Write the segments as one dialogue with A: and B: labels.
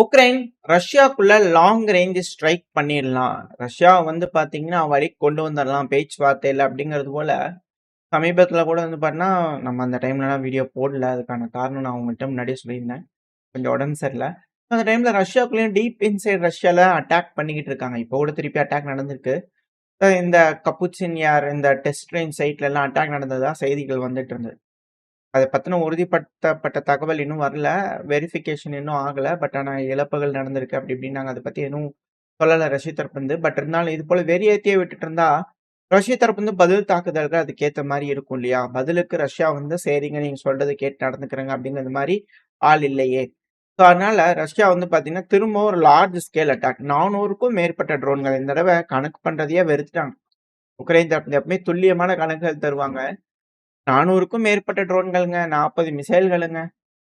A: Ukraine ரஷ்யாக்குள்ள long range strike பண்ணிடலாம். Russia வந்து பார்த்தீங்கன்னா, வழிக்கு கொண்டு வந்துரலாம் பேச்சுவார்த்தையில அப்படிங்கிறது போல, சமீபத்தில கூட வந்து பார்த்தீங்கன்னா, நம்ம அந்த டைம்லலாம் வீடியோ போடல. அதுக்கான காரணம் நான் உங்கள்ட்ட முன்னாடியே சொல்லியிருந்தேன். கொஞ்சம் உடம்பு சரியில்ல. அந்த டைம்ல ரஷ்யாக்குள்ளேயும் டீப் இன்சைட் ரஷ்யால அட்டாக் பண்ணிக்கிட்டு இருக்காங்க. இப்போ கூட திருப்பி அட்டாக் நடந்திருக்கு. இந்த கப்புச்சின் யார் இந்த டெஸ்ட் ரேஞ்ச் சைட்லலாம் அட்டாக் நடந்ததா செய்திகள் வந்துட்டு இருந்தது. அத பத்தின உறுதிப்படுத்தப்பட்ட தகவல் இன்னும் வரல. வெரிஃபிகேஷன் இன்னும் ஆகல. பட் ஆனா இழப்புகள் நடந்திருக்கு அப்படி இப்படின்னாங்க. அத பத்தி எதுவும் சொல்லல ரஷ்ய தரப்புலருந்து. பட் இருந்தாலும் இது போல வெறியேத்தியே விட்டுட்டு இருந்தா, ரஷ்ய தரப்புலருந்து பதில் தாக்குதல்கள் அதுக்கேத்த மாரி இருக்கும் இல்லையா? பதிலுக்கு ரஷ்யா வந்து சரிங்க நீங்க சொல்றத கேட்டு நடந்துக்கிறேங்க அப்படிங்கிறது மாரி ஆள் இல்லையே. ஸோ அதனால ரஷ்யா வந்து பார்த்தீங்கன்னா, திரும்ப ஒரு லார்ஜ் ஸ்கேல் அட்டாக் 400க்கும் மேற்பட்ட ட்ரோன்கள் இந்த தடவ கணக்கு பண்றதையே வெறுத்துட்டாங்க. உக்ரைன் தரப்பு எப்பவுமே துல்லியமான கணக்குகள் தருவாங்க. 400க்கும் மேற்பட்ட ட்ரோன்கள்ங்க, 40 மிசைல்களுங்க.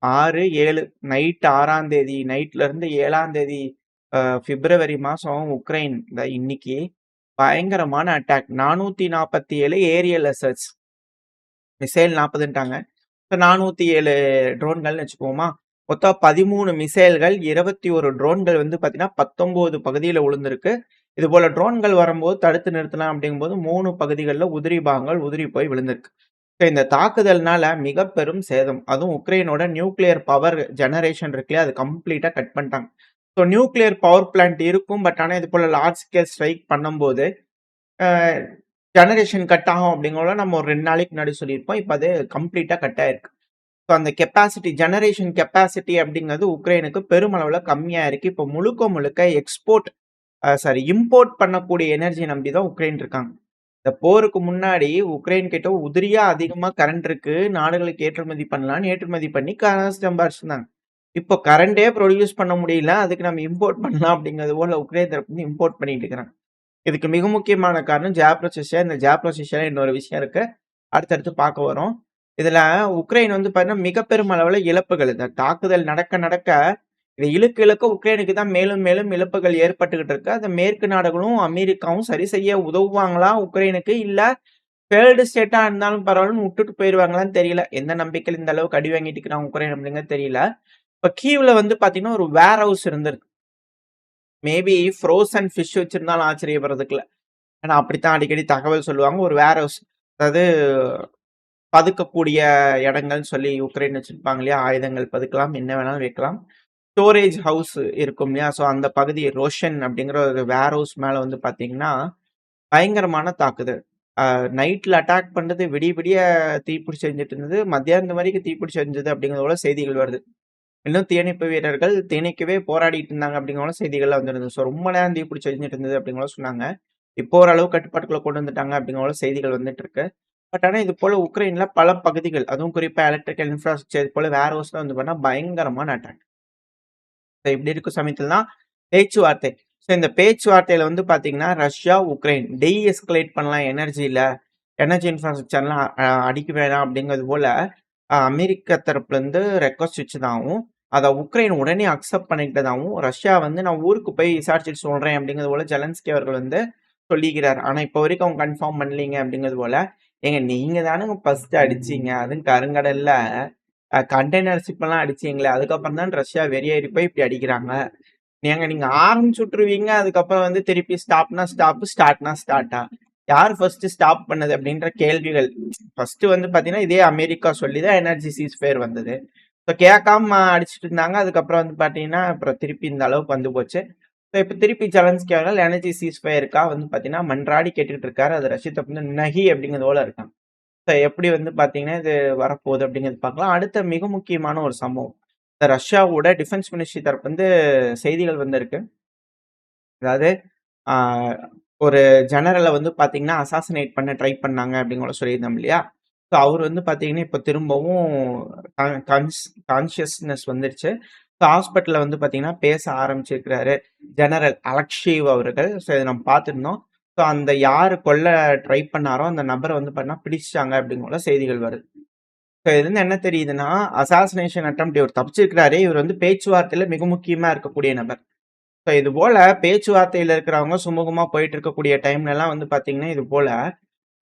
A: 6, 7 நைட் 6ஆம் தேதி நைட்ல இருந்து 7ஆம் தேதி பிப்ரவரி மாசம் உக்ரைன் இன்னைக்கு பயங்கரமான அட்டாக். 447 aerial assaults. மிசைல் 40ன்ட்டாங்க. இப்ப 407 ட்ரோன்கள்னு வச்சுக்குவோமா? மொத்தம் 13 மிசைல்கள், 21 ட்ரோன்கள் வந்து பார்த்தீங்கன்னா, 19 பகுதியில விழுந்திருக்கு. இதுபோல ட்ரோன்கள் வரும்போது தடுத்து நிறுத்தலாம் அப்படிங்கும்போது 3 பகுதிகள்ல உதிரி பாகங்கள் உதிரி போய் விழுந்திருக்கு. இப்ப இந்த தாக்குதல்னால மிக பெரும் சேதம். அதுவும் உக்ரைனோட நியூக்ளியர் பவர் ஜெனரேஷன் இருக்குல்லையா, அது கம்ப்ளீட்டா கட் பண்ணிட்டாங்க. ஸோ நியூக்ளியர் பவர் பிளான்ட் இருக்கும். பட் ஆனா இது போல லார்ஜ் ஸ்கேல் ஸ்ட்ரைக் பண்ணும்போது, அ ஜெனரேஷன் கட் ஆகும் அப்படிங்கிறத நம்ம ஒரு 2 நாளைக்கு முன்னாடி சொல்லியிருப்போம். இப்ப அது கம்ப்ளீட்டா கட் ஆயிருக்கு. ஸோ அந்த கெப்பாசிட்டி ஜெனரேஷன் கெப்பாசிட்டி அப்படிங்கிறது உக்ரைனுக்கு பெருமளவுல கம்மியா இருக்கு. இப்போ முழுக்க முழுக்க இம்போர்ட் பண்ணக்கூடிய எனர்ஜி நம்பி தான் உக்ரைன் இருக்காங்க. இந்த போருக்கு முன்னாடி உக்ரைன் கிட்ட உதிரியா அதிகமா கரண்ட் இருக்கு. நாடுகளுக்கு ஏற்றுமதி பண்ணலான்னு ஏற்றுமதி பண்ணி காசு சம்பாரிச்சிருந்தாங்க. இப்போ கரண்டே ப்ரொடியூஸ் பண்ண முடியல. அதுக்கு நம்ம இம்போர்ட் பண்ணலாம் அப்படிங்கிறது போல உக்ரைன் தரப்பு வந்து இம்போர்ட் பண்ணிட்டு இருக்கிறாங்க. இதுக்கு மிக முக்கியமான காரணம் ஜாப்ரோசிஷியா. இந்த ஜாப்ரோசிஷியால இன்னொரு விஷயம் இருக்கு. அடுத்தடுத்து பார்க்க வரோம். இதுல உக்ரைன் வந்து பார்த்தீங்கன்னா, மிக பெரும் அளவுல இழப்புகள். இந்த தாக்குதல் நடக்க நடக்க இது இழுக்க இழுக்க உக்ரைனுக்கு தான் மேலும் மேலும் இழப்புகள் ஏற்பட்டுக்கிட்டு இருக்கு. அத மேற்கு நாடுகளும், அமெரிக்காவும் சரி செய்ய உதவுவாங்களா உக்ரைனுக்கு? இல்ல ஃபெயில்டு ஸ்டேட்டா இருந்தாலும் பரவாயில்லன்னு வுட்டுட்டு போயிருவாங்களான்னு தெரியல. எந்த நம்பிக்கையில இந்த அளவுக்கு அடி வாங்கிட்டு இருக்கிறான் உக்ரைன் அப்படிங்கிறது தெரியல. இப்ப கீவ்ல வந்து பார்த்தீங்கன்னா, ஒரு வேர் ஹவுஸ் இருந்திருக்கு. மேபி ஃப்ரோசன் ஃபிஷ் வச்சிருந்தாலும் ஆச்சரியப்படுறதுக்கு இல்ல. ஏன்னா அப்படித்தான் அடிக்கடி தகவல் சொல்லுவாங்க. ஒரு வேர் ஹவுஸ் அதாவது பதுக்கக்கூடிய இடங்கள்னு சொல்லி யுக்ரைன் வச்சிருப்பாங்க இல்லையா? ஆயுதங்கள் பதுக்கலாம், என்ன வேணாலும் வைக்கலாம். ஸ்டோரேஜ் ஹவுஸ் இருக்கும் இல்லையா? ஸோ அந்த பகுதி ரோஷன் அப்படிங்கிற ஒரு வேர் ஹவுஸ் மேல வந்து பார்த்தீங்கன்னா, பயங்கரமான தாக்குதல். நைட்ல அட்டாக் பண்றது விடிய விடிய தீப்பிடிச்சு எரிஞ்சுட்டு இருந்தது. மத்தியானம் வரைக்கும் தீப்பிடிச்சு எரிஞ்சது அப்படிங்கிறது போல செய்திகள் வருது. இன்னும் தீயணைப்பு வீரர்கள் தீயணைக்கவே போராடிட்டு இருந்தாங்க அப்படிங்கிற போல செய்திகள்லாம் வந்திருந்தது. ஸோ ரொம்ப நேரம் தீப்பிடிச்சு எரிஞ்சுட்டு இருந்தது அப்படிங்கிற போல சொன்னாங்க. இப்போ ஓரளவு கட்டுப்பாட்டுக்குள்ள கொண்டு வந்துட்டாங்க அப்படிங்கிற போல செய்திகள் வந்துட்டு இருக்கு. பட் ஆனா இது போல உக்ரைன்ல பல பகுதிகள், அதுவும் குறிப்பா எலக்ட்ரிக்கல் இன்ஃப்ராஸ்ட்ரக்சர் இது போல வேர் ஹவுஸ்ல வந்து பார்த்தா பயங்கரமான அட்டாக். இப்படி இருக்கும் சமயத்துல தான் பேச்சுவார்த்தை. ஸோ இந்த பேச்சுவார்த்தையில வந்து பார்த்தீங்கன்னா, ரஷ்யா, உக்ரைன் எஸ்கலேட் பண்ணலாம் எனர்ஜில. எனர்ஜி இன்ஃப்ராஸ்ட்ரக்சர்லாம் அடிக்க வேணாம் அப்படிங்கிறது போல அமெரிக்க தரப்புலேருந்து ரெக்வெஸ்ட் வச்சதாவும், அத உக்ரைன் உடனே அக்செப்ட் பண்ணிக்கிட்டதாவும், ரஷ்யா வந்து நான் ஊருக்கு போய் விசாரிச்சுட்டு சொல்றேன் அப்படிங்கிறது போல ஜெலன்ஸ்கி அவர்கள் வந்து சொல்லிக்கிறார். ஆனா இப்போ வரைக்கும் அவங்க கன்ஃபார்ம் பண்ணலீங்க அப்படிங்கிறது போல. ஏங்க நீங்க தானங்க ஃபர்ஸ்ட் அடிச்சீங்க. அதுவும் கருங்கடல்ல கண்டெய்னர் ஷிப்லாம் அடிச்சீங்களே, அதுக்கப்புறம் தான் ரஷ்யா வெறியேறி போய் இப்படி அடிக்கிறாங்க. ஏங்க நீங்க ஆரம்பிச்சு விட்டுருவீங்க. அதுக்கப்புறம் வந்து திருப்பி ஸ்டாப்னா ஸ்டாப், ஸ்டார்ட்னா ஸ்டார்ட்டா? யார் ஃபர்ஸ்ட் ஸ்டாப் பண்ணது அப்படின்ற கேள்விகள். ஃபர்ஸ்ட் வந்து பார்த்தீங்கன்னா, இதே அமெரிக்கா சொல்லி தான் எனர்ஜி சீஸ் ஃபயர் வந்தது. ஸோ கேட்காம அடிச்சுட்டு இருந்தாங்க. அதுக்கப்புறம் வந்து பார்த்தீங்கன்னா, அப்புறம் திருப்பி இந்த அளவுக்கு வந்து போச்சு. ஸோ இப்ப திருப்பி ஜெலன்ஸ்கி அவர்கள் எனர்ஜி சீஸ் ஃபயருக்காக வந்து பார்த்தீங்கன்னா, மன்றாடி கேட்டுட்டு இருக்காரு. அது ரஷ்யத்த வந்து நஹி அப்படிங்கிறது போல இருக்காங்க. ஸோ எப்படி வந்து பார்த்தீங்கன்னா, இது வரப்போகுது அப்படிங்கிறது பார்க்கலாம். அடுத்த மிக முக்கியமான ஒரு சம்பவம். இந்த ரஷ்யாவோட டிஃபென்ஸ் மினிஸ்ட்ரி தரப்பு வந்து செய்திகள் வந்திருக்கு. அதாவது ஆ ஒரு ஜெனரல வந்து பார்த்தீங்கன்னா, அசாசினேட் பண்ண ட்ரை பண்ணாங்க அப்படின்னு சொல்லியிருந்தோம் இல்லையா? ஸோ அவரு வந்து பார்த்தீங்கன்னா, இப்ப திரும்பவும் கா கான்ஸ் கான்ஷியஸ்னஸ் வந்துருச்சு. ஸோ ஹாஸ்பிட்டல்ல வந்து பார்த்தீங்கன்னா, பேச ஆரம்பிச்சிருக்கிறாரு. ஜெனரல் அலெக்ஷேவ் அவர்கள். ஸோ இத நம்ம பார்த்திருந்தோம். ஸோ அந்த யாரு கொல்ல ட்ரை பண்ணாரோ, அந்த நபர வந்து பார்த்தீங்கன்னா பிடிச்சுட்டாங்க அப்படிங்கிற செய்திகள் வருது. ஸோ இதுலருந்து என்ன தெரியுதுன்னா, அசாசினேஷன் அட்டெம்ப்ட் இவர் தப்பிச்சிருக்கிறாரு. இவர் வந்து பேச்சுவார்த்தையில மிக முக்கியமா இருக்கக்கூடிய நபர். ஸோ இது போல பேச்சுவார்த்தையில இருக்கிறவங்க சுமூகமா போயிட்டு இருக்கக்கூடிய டைம்லலாம் வந்து பார்த்தீங்கன்னா, இது போல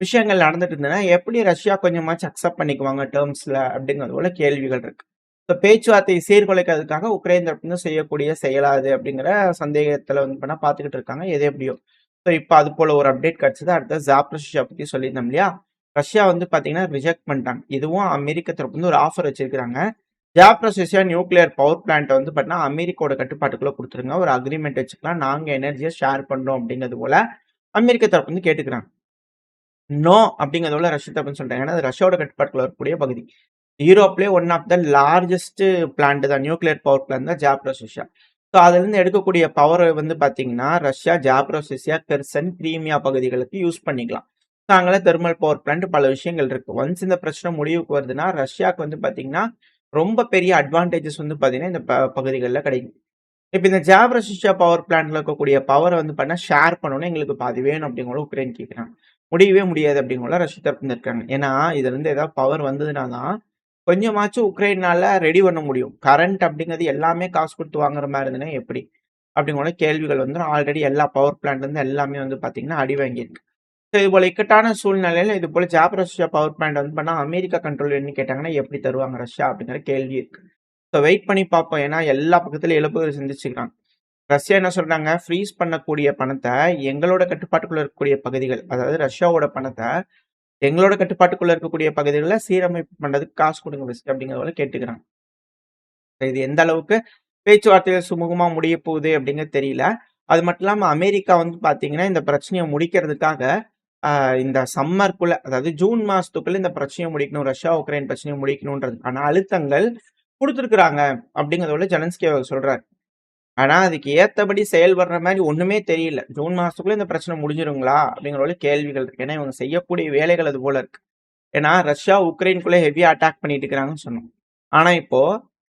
A: விஷயங்கள் நடந்துட்டு இருந்ததுன்னா, எப்படி ரஷ்யா கொஞ்சமாச்சும் அக்செப்ட் பண்ணிக்குவாங்க டெர்ம்ஸ்ல அப்படிங்கிறது போல கேள்விகள் இருக்கு. பேச்சுவார்த்தையை சீர்குலைக்கிறதுக்காக உக்ரைன் தரப்புல செய்யக்கூடிய செயலா அது அப்படிங்கிற சந்தேகத்துல வந்து பண்ணா பார்த்துக்கிட்டு இருக்காங்க. எது எப்படியோ. இப்ப அது போல ஒரு அப்டேட் கிடைச்சது. அடுத்தது ஜாப்ரஷியா பத்தி சொல்லியிருந்தோம் இல்லையா? ரஷ்யா வந்து பார்த்தீங்கன்னா ரிஜெக்ட் பண்ணிட்டாங்க. இதுவும் அமெரிக்க தரப்புல இருந்து ஒரு ஆஃபர் வச்சிருக்காங்க. ஜாப்ரஷியா நியூக்ளியர் பவர் பிளான்ட்ட வந்து பார்த்தீங்கன்னா, அமெரிக்காவோட கட்டுப்பாட்டுக்குள்ள குடுத்துருங்க. ஒரு அக்ரீமெண்ட் வச்சுக்கலாம். நாங்க எனர்ஜிய ஷேர் பண்றோம் அப்படிங்கிறது போல அமெரிக்க தரப்புல இருந்து கேட்டுக்கிறாங்க. நோ அப்படிங்கிறத விட ரஷ்யா தரப்புன்னு சொல்லிட்டாங்க. ஏன்னா, அது ரஷ்யாவோட கட்டுப்பாட்டுக்குள்ள வரக்கூடிய பகுதி. யூரோப்லயே one of the largest plant தான். நியூக்ளியர் பவர் பிளான்ட் தான் ஜாப்ரஷியா. அதிலிருந்து எடுக்கக்கூடிய பவர் வந்து பார்த்தீங்கன்னா, ரஷ்யா, ஜாப்ரஷியா, கெர்சன், கிரீமியா பகுதிகளுக்கு யூஸ் பண்ணிக்கலாம். அங்கலாம் தெர்மல் பவர் பிளான்ட் பல விஷயங்கள் இருக்கு. ஒன்ஸ் இந்த பிரச்சனை முடிவுக்கு வருதுன்னா, ரஷ்யாக்கு வந்து பார்த்தீங்கன்னா, ரொம்ப பெரிய அட்வான்டேஜஸ் வந்து பார்த்தீங்கன்னா, இந்த பகுதிகள்ல கிடைக்கும். இப்ப இந்த ஜாப்ரஷியா பவர் பிளான்ட்ல இருக்கக்கூடிய பவர வந்து பார்த்தீங்கன்னா, ஷேர் பண்ணணும்னு எங்களுக்கு பாதி வேணும் அப்படிங்கிற உக்ரைன் கேட்குறாங்க. முடியவே முடியாது அப்படிங்கிற ரஷ்யா தரப்புல இருக்காங்க. ஏன்னா, இதுலருந்து ஏதாவது பவர் வந்ததுனா தான் கொஞ்சமாச்சும் உக்ரைனால ரெடி பண்ண முடியும். கரண்ட் அப்படிங்கிறது எல்லாமே காசு குடுத்து வாங்குற மாரி இருந்ததுன்னா எப்படி? அப்படிங்கிற கேள்விகள் வந்துரும். ஆல்ரெடி எல்லா பவர் பிளான்ட்ல இருந்து எல்லாமே வந்து பார்த்தீங்கன்னா, அடி வாங்கியிருக்கு. இது போல இக்கட்டான சூழ்நிலையில இது போல ஜாப்ரஷியா பவர் பிளான்ட் வந்து பண்ணா அமெரிக்கா கண்ட்ரோல்ன்னு கேட்டாங்கன்னா, எப்படி தருவாங்க ரஷ்யா? அப்படிங்கிற கேள்வி இருக்கு. வெயிட் பண்ணி பார்ப்போம். ஏன்னா, எல்லா பக்கத்துலயும் இழப்புகள் சந்திச்சுக்கிறாங்க. ரஷ்யா என்ன சொல்றாங்க? ஃப்ரீஸ் பண்ணக்கூடிய பணத்த எங்களோட கட்டுப்பாட்டுக்குள்ள இருக்கக்கூடிய பகுதிகள், அதாவது ரஷ்யாவோட பணத்த எங்களோட கட்டுப்பாட்டுக்குள்ள இருக்கக்கூடிய பகுதிகள சீரமைப்பு பண்றதுக்கு காசு குடுங்க ஃபர்ஸ்ட் அப்படிங்கிறத போல கேட்டுக்கிறாங்க. இது எந்த அளவுக்கு பேச்சுவார்த்தைகள் சுமூகமா முடிய போகுது அப்படிங்கிறது தெரியல. அது மட்டும் இல்லாம அமெரிக்கா வந்து பார்த்தீங்கன்னா, இந்த பிரச்சனைய முடிக்கிறதுக்காக அ இந்த சம்மர்க்குள்ள அதாவது ஜூன் மாசத்துக்குள்ள இந்த பிரச்சனைய முடிக்கணும். ரஷ்யா, உக்ரைன் பிரச்சனைய முடிக்கணுன்றதுக்கான அழுத்தங்கள் குடுத்துருக்காங்க அப்படிங்கிறத விட ஜெலன்ஸ்கி அவர் சொல்றாரு. ஆனா, அதுக்கு ஏத்தபடி செயல்படுற மாரி ஒண்ணுமே தெரியல. ஜூன் மாசத்துக்குள்ள இந்த பிரச்சனை முடிஞ்சிருங்களா? அப்படிங்கிற ஒரு கேள்விகள் இருக்கு. ஏன்னா, இவங்க செய்யக்கூடிய வேலைகள் அது போல இருக்கு. ஏன்னா, ரஷ்யா உக்ரைனுக்குள்ள ஹெவியா அட்டாக் பண்ணிட்டு இருக்கிறாங்கன்னு சொன்னோம். ஆனா, இப்போ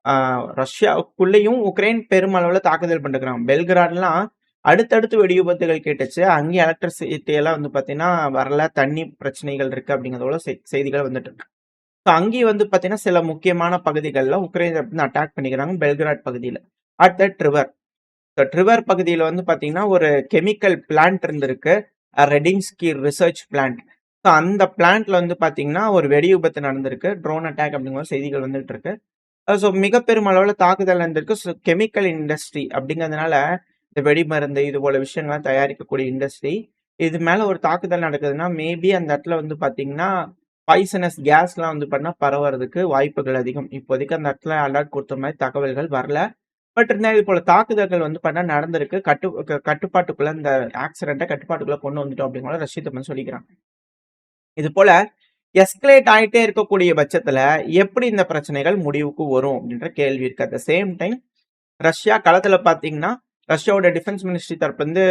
A: அ ரஷ்யாவுக்குள்ளேயும் உக்ரைன் பெருமளவுல தாக்குதல் பண்ணிருக்காங்க. பெல்கிராட்லாம் அடுத்தடுத்து வெடி விபத்துகள் கேட்டுச்சு. அங்கேயும் எலக்ட்ரிசிட்டி எல்லாம் வந்து பார்த்தீங்கன்னா, வரல. தண்ணி பிரச்சனைகள் இருக்கு அப்படிங்கிறதோட செய்திகள் வந்துட்டு இருக்கு. அங்கேயும் வந்து பார்த்தீங்கன்னா, சில முக்கியமான பகுதிகள்ல உக்ரைன் தரப்புல அட்டாக் பண்ணிக்கிறாங்க. பெல்கிராட் பகுதியில. அடுத்து ட்ரிவர். ட்ரிவர் பகுதியில வந்து பார்த்தீங்கன்னா, ஒரு கெமிக்கல் பிளான்ட் இருந்திருக்கு. ரெடின்ஸ்கி ரிசர்ச் பிளான்ட். அந்த பிளான்ட்ல வந்து பார்த்தீங்கன்னா, ஒரு வெடி விபத்து நடந்திருக்கு. ட்ரோன் அட்டாக் அப்படிங்கிற செய்திகள் வந்துட்டு இருக்கு. மிக பெருமளவுல தாக்குதல் நடந்திருக்கு. கெமிக்கல் இண்டஸ்ட்ரி அப்படிங்கிறதுனால, இந்த வெடிமருந்து இது போல விஷயங்கள்லாம் தயாரிக்கக்கூடிய இண்டஸ்ட்ரி. இது மேல ஒரு தாக்குதல் நடக்குதுன்னா, மேபி அந்த இடத்துல வந்து பார்த்தீங்கன்னா, பாய்சனஸ் கேஸ்லாம் வந்து பார்த்தீங்கன்னா பரவறதுக்கு வாய்ப்புகள் அதிகம். இப்போதைக்கு அந்த இடத்துல அலர்ட் குடுத்த மாரி தகவல்கள் வரல. பட் இருந்தாலும் இது போல தாக்குதல்கள் வந்து பார்த்தீங்கன்னா நடந்திருக்கு. கட்டுப்பாட்டுக்குள்ள இந்த ஆக்சிடென்ட்ட கட்டுப்பாட்டுக்குள்ள கொண்டு வந்துட்டோம் அப்படிங்கிற ரஷ்ய தரப்பு சொல்லிக்கிறாங்க. இது போல எஸ்கலேட் ஆயிட்டே இருக்கக்கூடிய பட்சத்துல, எப்படி இந்த பிரச்சனைகள் முடிவுக்கு வரும்? அப்படின்ற கேள்வி இருக்கு. At the same time Russia களத்துல பார்த்தீங்கன்னா, ரஷ்யாவோட டிஃபென்ஸ் மினிஸ்ட்ரி தரப்புலருந்து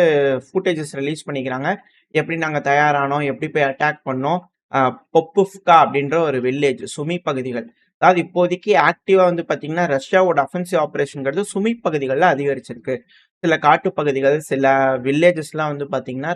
A: ஃபுட்டேஜஸ் ரிலீஸ் பண்ணிக்கிறாங்க. எப்படி நாங்க தயாரானோம், எப்படி போய் அட்டாக் பண்ணோம். அ பொப்புஃப்கா அப்படின்ற ஒரு வில்லேஜ், சுமி பகுதிகள். அதாவது இப்போதைக்கு ஆக்டிவா வந்து பார்த்தீங்கன்னா, ரஷ்யாவோட அஃபென்சிவ் ஆப்பரேஷன்ங்கிறது சுமி பகுதிகள்ல அதிகரிச்சிருக்கு. சில காட்டுப் பகுதிகள், சில வில்லேஜஸ்லாம் வந்து பார்த்தீங்கன்னா,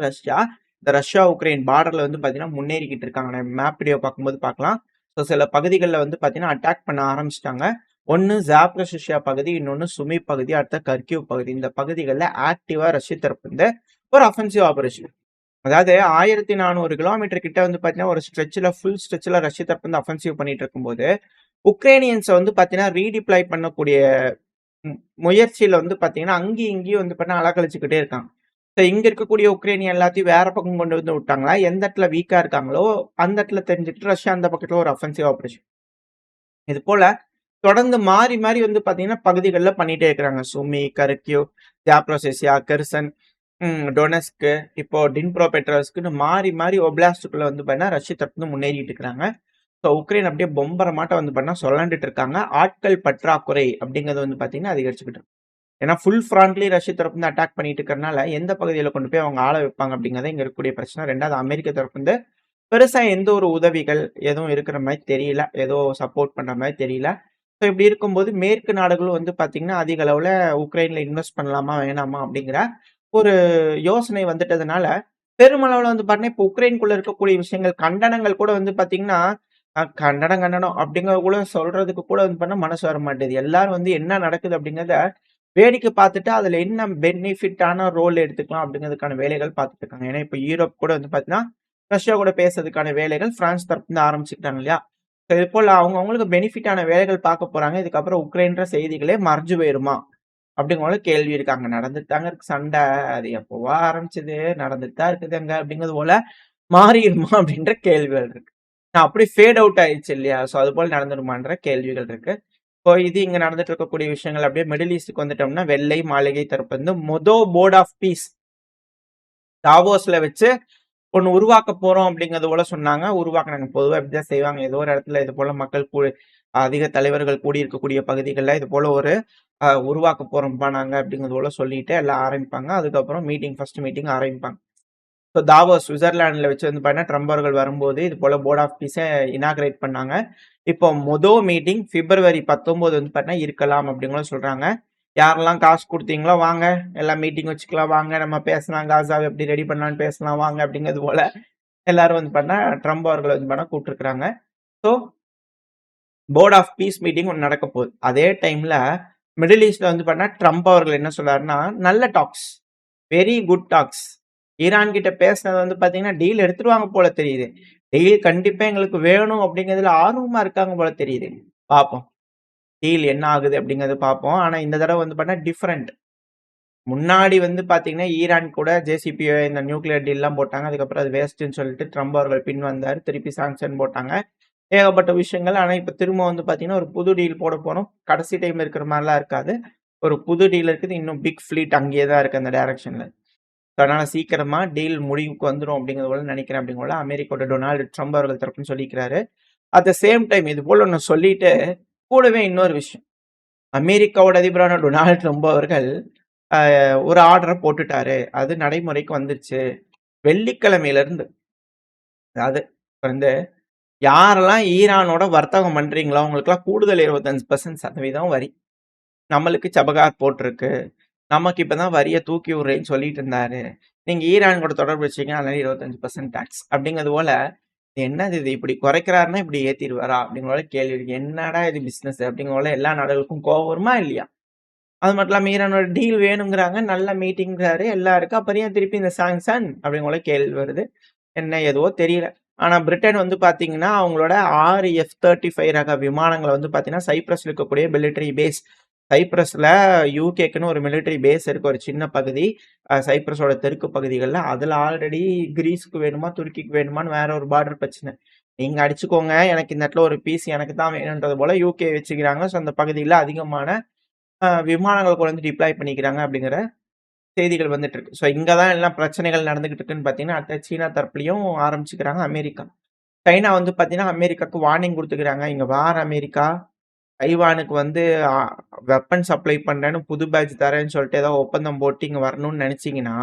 A: இந்த ரஷ்யா, உக்ரைன் பார்டர்ல வந்து பார்த்தீங்கன்னா, முன்னேறிக்கிட்டு இருக்காங்க. மேப் வீடியோ பார்க்கும்போது பார்க்கலாம். சில பகுதிகள்ல வந்து பார்த்தீங்கன்னா, அட்டாக் பண்ண ஆரம்பிச்சுட்டாங்க. ஒண்ணு ஜாப்ரஷியா பகுதி, இன்னொன்னு சுமி பகுதி, அடுத்த கர்கிவ் பகுதி. இந்த பகுதிகள்ல ஆக்டிவா ரஷ்ய தரப்புலருந்து ஒரு அஃபென்சிவ் ஆப்பரேஷன். அதாவது 1400 கிலோமீட்டர் கிட்ட வந்து பார்த்தீங்கன்னா, ஒரு ஃபுல் ஸ்ட்ரெச்ல ரஷ்ய தரப்புலருந்து அஃபென்சிவ் பண்ணிட்டு இருக்கும்போது, உக்ரைனியன்ஸ வந்து பார்த்தீங்கன்னா, ரீடிப்ளாய் பண்ணக்கூடிய முயற்சியில வந்து பார்த்தீங்கன்னா, அங்கேயும் இங்கேயும் வந்து பார்த்தீங்கன்னா, அலக்கழிச்சுக்கிட்டே இருக்காங்க. இங்க இருக்கக்கூடிய உக்ரைனியன் எல்லாத்தையும் வேற பக்கம் கொண்டு வந்து விட்டாங்களா, எந்த இடத்துல வீக்கா இருக்காங்களோ, அந்த இடத்துல தெரிஞ்சுக்கிட்டு ரஷ்யா அந்த பக்கத்துல ஒரு அஃபென்சிவ் ஆப்பரேஷன். இது போல தொடர்ந்து மாறி, மாறி வந்து பார்த்தீங்கன்னா, பகுதிகள்ல பண்ணிட்டே இருக்கிறாங்க. சுமி, கர்கிவ், ஜாப்ரோசியா, கெர்சன், டொனெஸ்க், இப்போ டின்ப்ரோபெட்ரோவ்ஸ்க்ன்னு மாறி, மாறி ஒப்லாஸ்ட்க்குள்ள வந்து பார்த்தீங்கன்னா, ரஷ்ய தரப்புல முன்னேறிட்டு இருக்கிறாங்க. உக்ரைன் அப்படியே பொம்பரமாட்டம் வந்து பார்த்தீங்கன்னா, சொல்லாண்டுட்டு இருக்காங்க. ஆட்கள் பற்றாக்குறை அப்படிங்கிறது வந்து பார்த்தீங்கன்னா, அதிகரிச்சுக்கிட்டு இருக்கு. ஏன்னா, ஃபுல் ஃப்ரான்ட்லயும் ரஷ்ய தரப்புலருந்து அட்டாக் பண்ணிட்டு இருக்கிறனால, எந்த பகுதியில கொண்டு போய் அவங்க ஆள வைப்பாங்க அப்படிங்கிறது இங்க இருக்கக்கூடிய பிரச்சனை. 2வது அமெரிக்க தரப்புலருந்து பெருசா எந்த ஒரு உதவிகள் எதுவும் இருக்கிற மாரி தெரியல. ஏதோ சப்போர்ட் பண்ற மாரி தெரியல. இப்படி இருக்கும்போது மேற்கு நாடுகளும் வந்து பார்த்தீங்கன்னா, அதிக அளவுல உக்ரைன்ல இன்வெஸ்ட் பண்ணலாமா? வேணாமா? அப்படிங்கிற ஒரு யோசனை வந்துட்டதுனால, பெருமளவுல வந்து பார்த்தீங்கன்னா, இப்போ உக்ரைனுக்குள்ள இருக்கக்கூடிய விஷயங்கள் கண்டனங்கள் கூட வந்து பார்த்தீங்கன்னா, கண்டனம் கண்டனம் அப்படிங்கிற கூட சொல்றதுக்கு கூட வந்து பண்ண மனசு வர மாட்டேது. எல்லாரும் வந்து என்ன நடக்குது அப்படிங்கிறத வேடிக்கை பார்த்துட்டு, அதுல என்ன பெனிஃபிட்டான ரோல் எடுத்துக்கலாம் அப்படிங்கிறதுக்கான வேலைகள் பார்த்துட்டு இருக்காங்க. ஏன்னா, இப்ப யூரோப் கூட வந்து பார்த்தீங்கன்னா, ரஷ்யா கூட பேசுறதுக்கான வேலைகள் பிரான்ஸ் தரப்புலருந்து ஆரம்பிச்சுக்கிட்டாங்க இல்லையா? இது போல அவங்களுக்கு பெனிஃபிட்டான வேலைகள் பார்க்க போறாங்க. இதுக்கப்புறம் உக்ரைன்ற செய்திகளே மறைஞ்சு போயிருமா? அப்படிங்கிற கேள்வி இருக்கு. அங்க நடந்துட்டு தாங்க இருக்கு சண்டை. அது எப்பவோ ஆரம்பிச்சது, நடந்துட்டு தான் இருக்குதுங்க அப்படிங்கிறது போல மாறிருமா அப்படின்ற கேள்விகள் இருக்கு. அப்படி ஃபேட் அவுட் ஆயிடுச்சு இல்லையா? ஸோ அதுபோல நடந்துருமான்ற கேள்விகள் இருக்கு. இப்போ இது இங்க நடந்துட்டு இருக்கக்கூடிய விஷயங்கள் அப்படியே மிடில் ஈஸ்ட்க்கு வந்துட்டோம்னா, வெள்ளை மாளிகை தரப்பு வந்து போர்ட் ஆஃப் பீஸ் டாவோஸ்ல வச்சு ஒண்ணு உருவாக்க போறோம் அப்படிங்கிறது போல சொன்னாங்க. உருவாக்குனாங்க. பொதுவா இப்படிதான் செய்வாங்க. ஏதோ ஒரு இடத்துல இது போல மக்கள் அதிக தலைவர்கள் கூடியிருக்கக்கூடிய பகுதிகள்ல இது போல ஒரு உருவாக்க போறோம்ப்பா நாங்க அப்படிங்கிறது போல சொல்லிட்டு எல்லாம் ஆரம்பிப்பாங்க. அதுக்கப்புறம் ஃபர்ஸ்ட் மீட்டிங் ஆரம்பிப்பாங்க. ஸோ தாவோஸ் சுவிட்சர்லாந்துல வச்சு வந்து பார்த்தீங்கன்னா, ட்ரம்ப் அவர்கள் வரும்போது இது போல போர்ட் ஆஃப் பீஸ இனாகிரேட் பண்ணாங்க. இப்போ மீட்டிங் பிப்ரவரி 19 வந்து பார்த்தீங்கன்னா இருக்கலாம் அப்படிங்களும் சொல்றாங்க. யாரெல்லாம் காசு குடுத்தீங்களோ வாங்க, எல்லாம் மீட்டிங் வச்சுக்கலாம் வாங்க, நம்ம பேசலாம், காசாவ எப்படி ரெடி பண்ணலாம்னு பேசலாம் வாங்க அப்படிங்கிறது போல எல்லாரும் வந்து பார்த்தீங்கன்னா, ட்ரம்ப் அவர்கள வந்து பார்த்தீங்கன்னா கூப்பிட்டுருக்காங்க. So board of peace meeting ஒண்ணு நடக்க போகுது. அதே டைம்ல மிடில் ஈஸ்ட்ல வந்து பார்த்தீங்கன்னா, ட்ரம்ப் அவர்கள் என்ன சொல்றாருன்னா, நல்ல talks, very good talks. Iran கிட்ட பேசினது வந்து பார்த்தீங்கன்னா, டீல் எடுத்துருவாங்க போல தெரியுது. டீல் கண்டிப்பா எங்களுக்கு வேணும் அப்படிங்கிறதுல ஆர்வமா இருக்காங்க போல தெரியுது. பார்ப்போம். டீல் என்ன ஆகுது அப்படிங்கிறத பார்ப்போம். ஆனா இந்த தடவ வந்து பார்த்தீங்கன்னா டிஃபரெண்ட். முன்னாடி வந்து பார்த்தீங்கன்னா, ஈரான் கூட ஜேசிபிஓ இந்த நியூக்ளியர் டீல்லாம் போட்டாங்க. அதுக்கப்புறம் அது வேஸ்ட்டுன்னு சொல்லிட்டு ட்ரம்ப் அவர்கள் பின் வந்தாரு. திருப்பி சாங்ஷன் போட்டாங்க. ஏகப்பட்ட விஷயங்கள். ஆனா இப்ப திரும்ப வந்து பார்த்தீங்கன்னா, ஒரு புது டீல் போட போறோம். கடைசி டைம் இருக்கிற மாரிலாம் இருக்காது. ஒரு புது டீல் இருக்குது. இன்னும் பிக் ஃப்ளீட் அங்கேயே தான் இருக்கு அந்த டைரக்ஷன்ல. அதனால சீக்கிரமா டீல் முடிவுக்கு வந்துரும் அப்படிங்கிறது போல நினைக்கிறேன் அப்படிங்கிற போல அமெரிக்காவோட டொனால்டு ட்ரம்ப் அவர்கள் தரப்புன்னு சொல்லிக்கிறாரு. அட் த சேம் டைம் இது போல ஒண்ணு சொல்லிட்டு, கூடவே இன்னொரு விஷயம். அமெரிக்காவோட அதிபரான டொனால்டு ட்ரம்ப் அவர்கள் ஒரு ஆர்டர போட்டுட்டாரு. அது நடைமுறைக்கு வந்துருச்சு. வெள்ளிக்கிழமையிலிருந்து அதாவது வந்து யாரெல்லாம் ஈரானோட வர்த்தகம் பண்றீங்களோ, அவங்களுக்கெல்லாம் கூடுதல் 25% வரி. நம்மளுக்கு சபகார் போட்டிருக்கு. நமக்கு இப்ப தான் வரிய தூக்கி விடுறேன்னு சொல்லிட்டு இருந்தாரு. நீங்க ஈரான் கூட தொடர்பு வச்சீங்கன்னா, அதனால 25% டாக்ஸ். அப்படிங்கிறது போல, என்னது இது இப்படி குறைக்கிறாருன்னா இப்படி ஏத்திருவாரா? அப்படிங்கிற போல கேள்வி இருக்கு. என்னடா இது பிசினஸ்? அப்படிங்கிற போல எல்லா நாடுகளுக்கும் கோவம் வருமா இல்லையா? அது மட்டும் இல்லாம ஈரானோட டீல் வேணுங்கிறாங்க. நல்ல மீட்டிங்கிறாரு. எல்லாம் இருக்கு. அப்புறம் ஏன் திருப்பி இந்த சாங்ஷன்? அப்படிங்கிற போல கேள்வி வருது. என்ன எதுவோ தெரியல. ஆனா பிரிட்டன் வந்து பார்த்தீங்கன்னா, அவங்களோட 6 F-35 ரக விமானங்கள வந்து பார்த்தீங்கன்னா, சைப்ரஸ்ல இருக்கக்கூடிய மிலிட்டரி பேஸ். சைப்ரஸ்ல யுகேக்குன்னு ஒரு மிலிட்டரி பேஸ் இருக்கு. ஒரு சின்ன பகுதி. சைப்ரஸோட தெற்கு பகுதிகள்ல. அதுல ஆல்ரெடி கிரீஸ்க்கு வேணுமா, துருக்கிக்கு வேணுமான்னு வேற ஒரு பார்டர் பிரச்சனை. நீங்க அடிச்சுக்கோங்க. எனக்கு இந்த இடத்துல ஒரு பீஸ் எனக்கு தான் வேணுன்றது போல யுகே வச்சுக்கிறாங்க. ஸோ அந்த பகுதியில அதிகமான விமானங்கள் கொண்டு வந்து டிப்ளாய் பண்ணிக்கிறாங்க அப்படிங்கிற செய்திகள் வந்துட்டு இருக்கு. ஸோ இங்க தான் எல்லாம் பிரச்சனைகள் நடந்துகிட்டு இருக்குன்னு பார்த்தீங்கன்னா, அடுத்து சீனா தரப்புலயும் ஆரம்பிச்சுக்கிறாங்க அமெரிக்கா. சைனா வந்து பார்த்தீங்கன்னா, அமெரிக்காக்கு வார்னிங் குடுத்துக்கிறாங்க. இங்க பார் அமெரிக்கா, தைவானுக்கு வந்து அ வெப்பன் சப்ளை பண்றேன்னு புது பேட்ச் தரேன்னு சொல்லிட்டு ஏதோ ஒப்பந்தம் போட்டு இங்க வரணும்னு நெனச்சீங்கன்னா,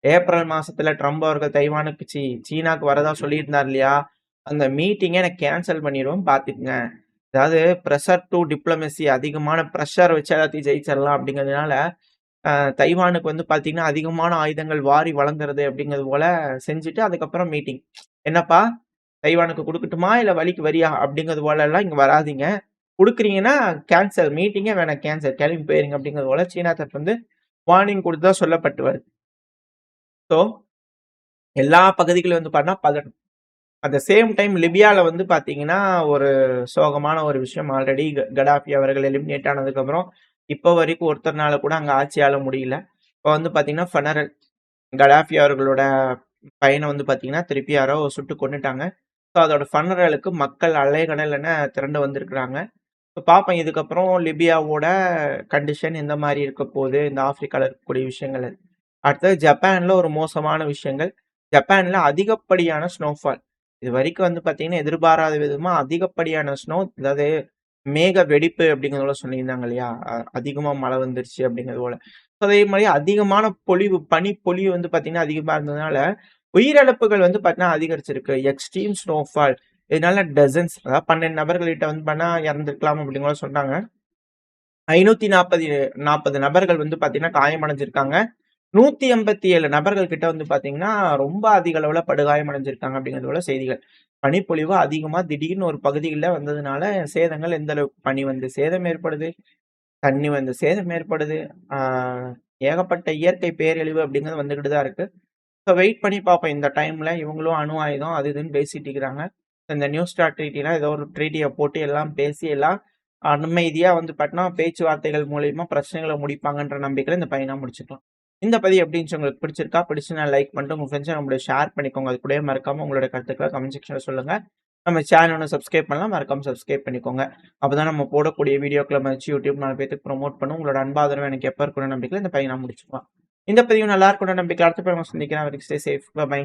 A: ஏப்ரல் மாசத்துல ட்ரம்ப் அவர்கள் தைவானுக்கு சீனாக்கு வரதா சொல்லியிருந்தார் இல்லையா? அந்த மீட்டிங்கே நான் கேன்சல் பண்ணிருவேன் பார்த்துக்கங்க. அதாவது பிரஷர் டூ டிப்ளோமசி அதிகமான பிரஷர் வச்சு எல்லாத்தையும் ஜெயிச்சிடலாம் அப்படிங்கிறதுனால தைவானுக்கு வந்து பார்த்தீங்கன்னா, அதிகமான ஆயுதங்கள் வாரி வழங்குறது அப்படிங்கிறது போல செஞ்சுட்டு, அதுக்கப்புறம் மீட்டிங். "என்னப்பா தைவானுக்கு குடுக்கட்டுமா? இல்ல வழிக்கு வரியா?" அப்படிங்கிறது போலலாம் இங்க வராதீங்க. குடுக்குறீங்கன்னா கேன்சல். மீட்டிங்கே வேணாம் கேன்சல். கிளம்பி போயிருங்க அப்படிங்கிறது போல சீனா தரப்பு வந்து வார்னிங் குடுத்ததா சொல்லப்பட்டு வருது. ஸோ எல்லா பகுதிகளும் வந்து பார்த்தீங்கன்னா பதட்டம். அட் த சேம் டைம் லிபியால வந்து பார்த்தீங்கன்னா, ஒரு சோகமான ஒரு விஷயம் ஆல்ரெடி கடாஃபி அவர்கள் எலிமினேட் ஆனதுக்கப்புறம், இப்போ வரைக்கும் ஒருத்தர்னால கூட அங்க ஆட்சி ஆள முடியல. இப்போ வந்து பார்த்தீங்கன்னா, ஃபெனரல் கடாஃபி அவர்களோட பையன வந்து பார்த்தீங்கன்னா, திருப்பி யாரோ சுட்டு கொன்னுட்டாங்க. ஸோ அதோட ஃபனரலுக்கு மக்கள் அலைகடல் என திரண்டு வந்திருக்கிறாங்க. ஸோ பார்ப்போம் இதுக்கப்புறம் லிபியாவோட கண்டிஷன் எந்த மாரி இருக்க போகுது, இந்த ஆப்பிரிக்கால இருக்கக்கூடிய விஷயங்கள். அடுத்தது ஜப்பான்ல ஒரு மோசமான விஷயங்கள். ஜப்பான்ல அதிகப்படியான ஸ்னோஃபால். இதுவரைக்கும் வந்து பார்த்தீங்கன்னா, எதிர்பாராத விதமா அதிகப்படியான ஸ்னோ அதாவது மேக வெடிப்பு அப்படிங்கிறத சொல்லியிருந்தாங்க இல்லையா? அதிகமா மழை வந்துருச்சு அப்படிங்கிறது போல. அதே மாரி அதிகமான பொழிவு, பனிப்பொழிவு வந்து பார்த்தீங்கன்னா, அதிகமா இருந்ததுனால, உயிரிழப்புகள் வந்து பார்த்தீங்கன்னா அதிகரிச்சிருக்கு. Extreme snowfall. இதனால டசன்ஸ் அதாவது 12 நபர்கள்கிட்ட வந்து பண்ணா இறந்திருக்கலாம் அப்படிங்கிற மாரி சொன்னாங்க. 540 நபர்கள் வந்து பார்த்தீங்கன்னா காயமடைஞ்சிருக்காங்க. 187 நபர்கள் கிட்ட வந்து பார்த்தீங்கன்னா, ரொம்ப அதிக அளவுல படுகாயம் அடைஞ்சிருக்காங்க அப்படிங்கிறது போல செய்திகள். பனிப்பொழிவு அதிகமா திடீர்னு ஒரு பகுதியில வந்ததுனால, சேதங்கள் எந்த அளவுக்கு பனி வந்து சேதம் ஏற்படுது, தண்ணி வந்து சேதம் ஏற்படுது. ஆ ஏகப்பட்ட இயற்கை பேரழிவு அப்படிங்கிறது வந்துகிட்டு தான் இருக்கு. ஸோ வெயிட் பண்ணி பார்ப்போம். இந்த டைம்ல இவங்களும் அணு ஆயுதம் அது இதுன்னு பேசிட்டு இருக்கிறாங்க. இந்த நியூ ஸ்டார்ட் ட்ரீட்டினா ஏதோ ஒரு ட்ரீட்டிய போட்டு எல்லாம் பேசி எல்லாம் அமைதியா வந்து பார்த்தீங்கன்னா, பேச்சுவார்த்தைகள் மூலியமா பிரச்சனைகள முடிப்பாங்கன்ற நம்பிக்கையில இந்த பதிவ முடிச்சுக்கலாம். இந்த பதிவு எப்படி இருந்துச்சு உங்களுக்கு பிடிச்சிருக்கா? பிடிச்சுதுன்னா லைக் பண்ணிட்டு உங்க ஃப்ரெண்ட்ஸ் அண்ட் ஃபேமிலியோட ஷேர் பண்ணிக்கோங்க. அது கூடவே மறக்காம உங்களோட கருத்துக்கள கமெண்ட் செக்ஷன்ல சொல்லுங்க. நம்ம சேனல் இன்னும் சப்ஸ்கிரைப் பண்ணலாம். மறக்காம சப்ஸ்கிரைப் பண்ணிக்கோங்க. அப்பதான் நம்ம போடக்கூடிய வீடியோக்கள மதிச்சு YouTube 4 பேத்துக்கு ப்ரமோட் பண்ணும். உங்களோட அன்பு ஆதரவு எனக்கு எப்ப இருக்கும்னு நம்பிக்கையில இந்த பதிவ நான் முடிச்சுக்கலாம். இந்த பதிவு நல்லா இருக்கும்னு நம்பிக்கையில அடுத்த பதிவுல சந்திக்கிறேன். வரைக்கும் ஸ்டே சேஃப். பை.